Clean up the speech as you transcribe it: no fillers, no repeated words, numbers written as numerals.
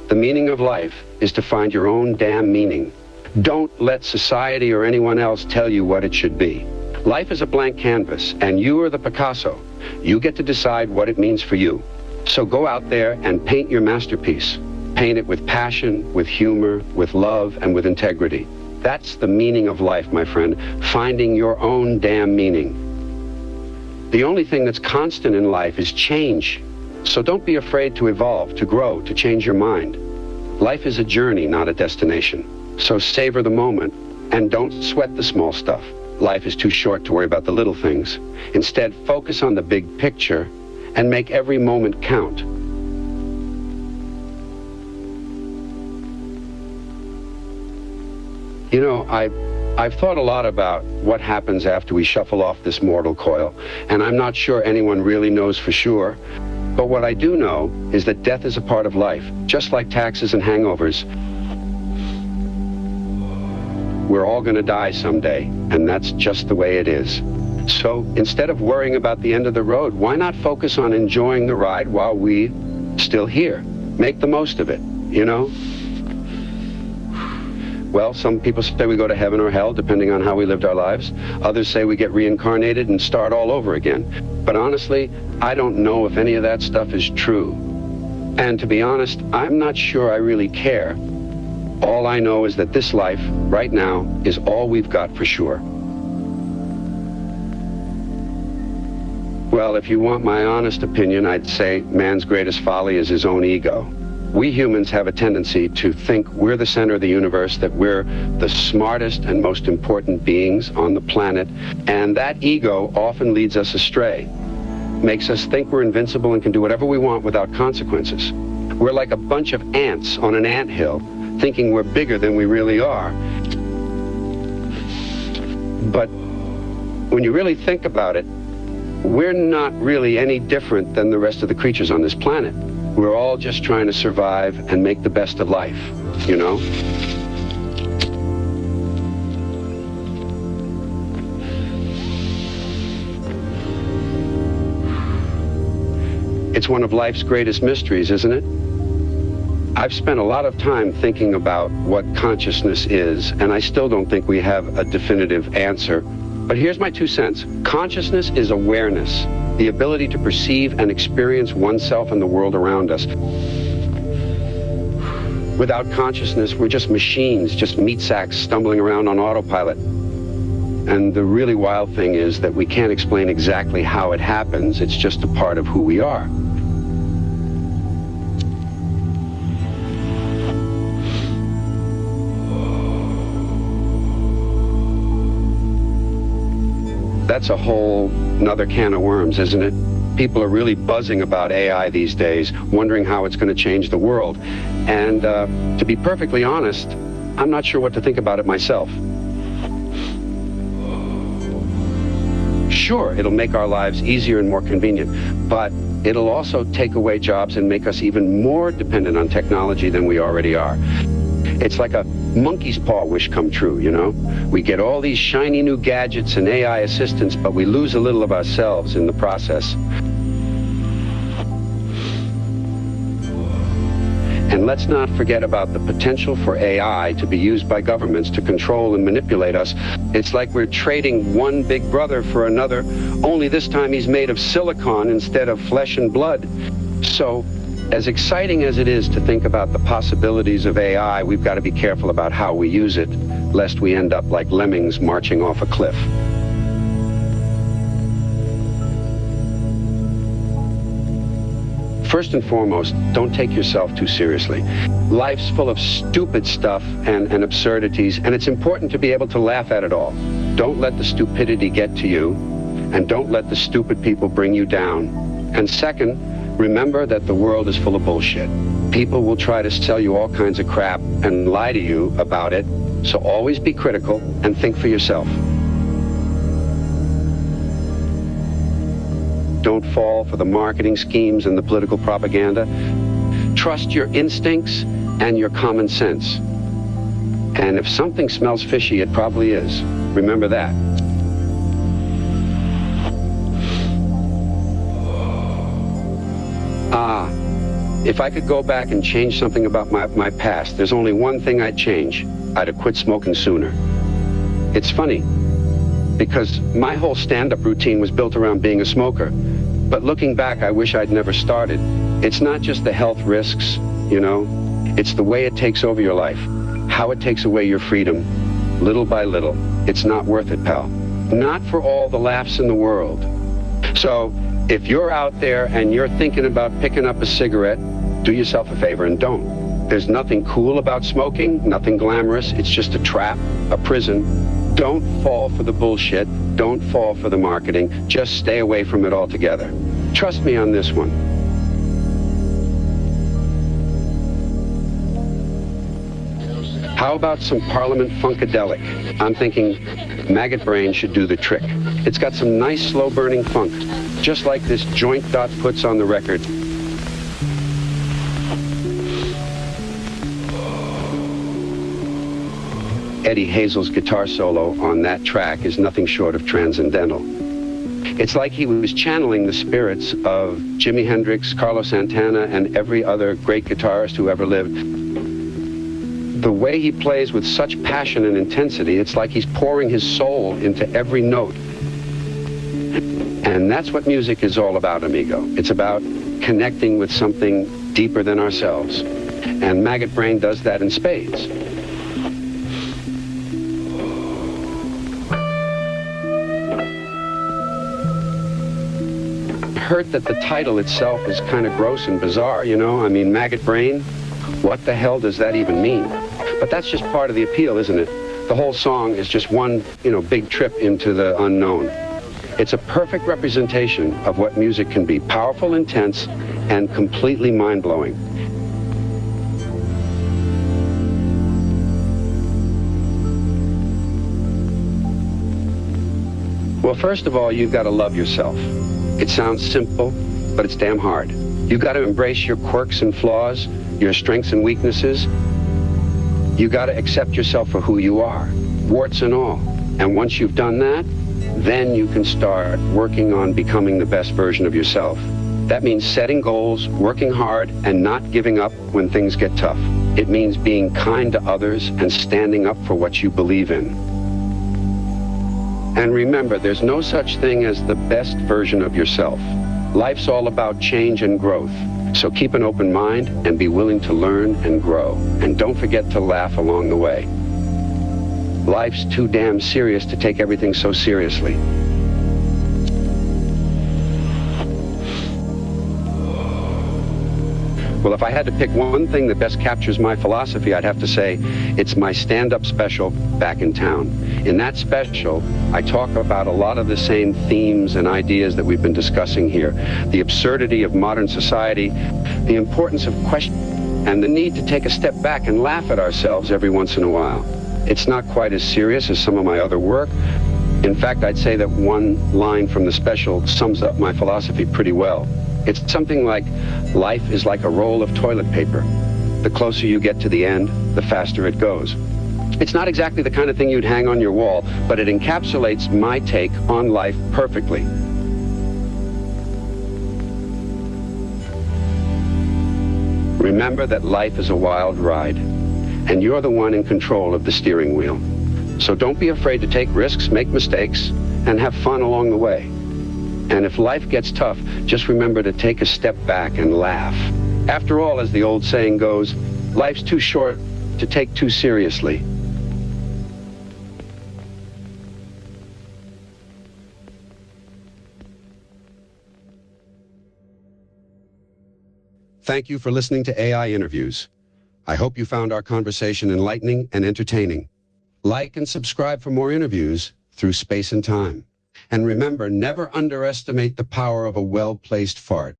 The meaning of life is to find your own damn meaning. Don't let society or anyone else tell you what it should be. Life is a blank canvas, and you are the Picasso. You get to decide what it means for you. So go out there and paint your masterpiece. Paint it with passion, with humor, with love, and with integrity. That's the meaning of life, my friend. Finding your own damn meaning. The only thing that's constant in life is change. So don't be afraid to evolve, to grow, to change your mind. Life is a journey, not a destination. So savor the moment and don't sweat the small stuff. Life is too short to worry about the little things. Instead, focus on the big picture and make every moment count. You know, I've thought a lot about what happens after we shuffle off this mortal coil, and I'm not sure anyone really knows for sure. But what I do know is that death is a part of life, just like taxes and hangovers. We're all going to die someday, and that's just the way it is. So instead of worrying about the end of the road, why not focus on enjoying the ride while we're still here? Make the most of it, you know? Well, some people say we go to heaven or hell, depending on how we lived our lives. Others say we get reincarnated and start all over again. But honestly, I don't know if any of that stuff is true. And to be honest, I'm not sure I really care. All I know is that this life, right now, is all we've got for sure. Well, if you want my honest opinion, I'd say man's greatest folly is his own ego. We humans have a tendency to think we're the center of the universe, that we're the smartest and most important beings on the planet, and that ego often leads us astray, makes us think we're invincible and can do whatever we want without consequences. We're like a bunch of ants on an anthill, thinking we're bigger than we really are. But when you really think about it, we're not really any different than the rest of the creatures on this planet. We're all just trying to survive and make the best of life, you know? It's one of life's greatest mysteries, isn't it? I've spent a lot of time thinking about what consciousness is, and I still don't think we have a definitive answer. But here's my 2 cents. Consciousness is awareness, the ability to perceive and experience oneself and the world around us. Without consciousness, we're just machines, just meat sacks stumbling around on autopilot. And the really wild thing is that we can't explain exactly how it happens. It's just a part of who we are. That's a whole nother can of worms, isn't it? People are really buzzing about AI these days, wondering how it's going to change the world. And to be perfectly honest, I'm not sure what to think about it myself. Sure, it'll make our lives easier and more convenient, but it'll also take away jobs and make us even more dependent on technology than we already are. It's like a monkey's paw wish come true, you know? We get all these shiny new gadgets and AI assistants, but we lose a little of ourselves in the process. And let's not forget about the potential for AI to be used by governments to control and manipulate us. It's like we're trading one big brother for another, only this time he's made of silicon instead of flesh and blood. So, as exciting as it is to think about the possibilities of AI, we've got to be careful about how we use it, lest we end up like lemmings marching off a cliff. First and foremost, don't take yourself too seriously. Life's full of stupid stuff and absurdities, and it's important to be able to laugh at it all. Don't let the stupidity get to you, and don't let the stupid people bring you down. And second, remember that the world is full of bullshit. People will try to sell you all kinds of crap and lie to you about it, so always be critical and think for yourself. Don't fall for the marketing schemes and the political propaganda. Trust your instincts and your common sense. And if something smells fishy, it probably is. Remember that. If I could go back and change something about my past, there's only one thing I'd change. I'd have quit smoking sooner. It's funny, because my whole stand-up routine was built around being a smoker. But looking back, I wish I'd never started. It's not just the health risks, you know. It's the way it takes over your life, how it takes away your freedom, little by little. It's not worth it, pal. Not for all the laughs in the world. So, if you're out there and you're thinking about picking up a cigarette, do yourself a favor and don't. There's nothing cool about smoking, nothing glamorous. It's just a trap, a prison. Don't fall for the bullshit. Don't fall for the marketing. Just stay away from it altogether. Trust me on this one. How about some Parliament Funkadelic? I'm thinking Maggot Brain should do the trick. It's got some nice slow-burning funk, just like this joint Dot puts on the record. Eddie Hazel's guitar solo on that track is nothing short of transcendental. It's like he was channeling the spirits of Jimi Hendrix, Carlos Santana, and every other great guitarist who ever lived. The way he plays with such passion and intensity, it's like he's pouring his soul into every note. And that's what music is all about, amigo. It's about connecting with something deeper than ourselves. And Maggot Brain does that in spades. I heard that the title itself is kind of gross and bizarre, you know? I mean, Maggot Brain, what the hell does that even mean? But that's just part of the appeal, isn't it? The whole song is just one, big trip into the unknown. It's a perfect representation of what music can be. Powerful, intense, and completely mind-blowing. Well, first of all, you've got to love yourself. It sounds simple, but it's damn hard. You've got to embrace your quirks and flaws, your strengths and weaknesses. You got to accept yourself for who you are, warts and all. And once you've done that, then you can start working on becoming the best version of yourself. That means setting goals, working hard, and not giving up when things get tough. It means being kind to others and standing up for what you believe in. And remember, there's no such thing as the best version of yourself. Life's all about change and growth. So keep an open mind and be willing to learn and grow. And don't forget to laugh along the way. Life's too damn serious to take everything so seriously. Well, if I had to pick one thing that best captures my philosophy, I'd have to say it's my stand-up special, Back in Town. In that special, I talk about a lot of the same themes and ideas that we've been discussing here. The absurdity of modern society, the importance of questioning, and the need to take a step back and laugh at ourselves every once in a while. It's not quite as serious as some of my other work. In fact, I'd say that one line from the special sums up my philosophy pretty well. It's something like, life is like a roll of toilet paper. The closer you get to the end, the faster it goes. It's not exactly the kind of thing you'd hang on your wall, but it encapsulates my take on life perfectly. Remember that life is a wild ride, and you're the one in control of the steering wheel. So don't be afraid to take risks, make mistakes, and have fun along the way. And if life gets tough, just remember to take a step back and laugh. After all, as the old saying goes, life's too short to take too seriously. Thank you for listening to AI Interviews. I hope you found our conversation enlightening and entertaining. Like and subscribe for more interviews through space and time. And remember, never underestimate the power of a well-placed fart.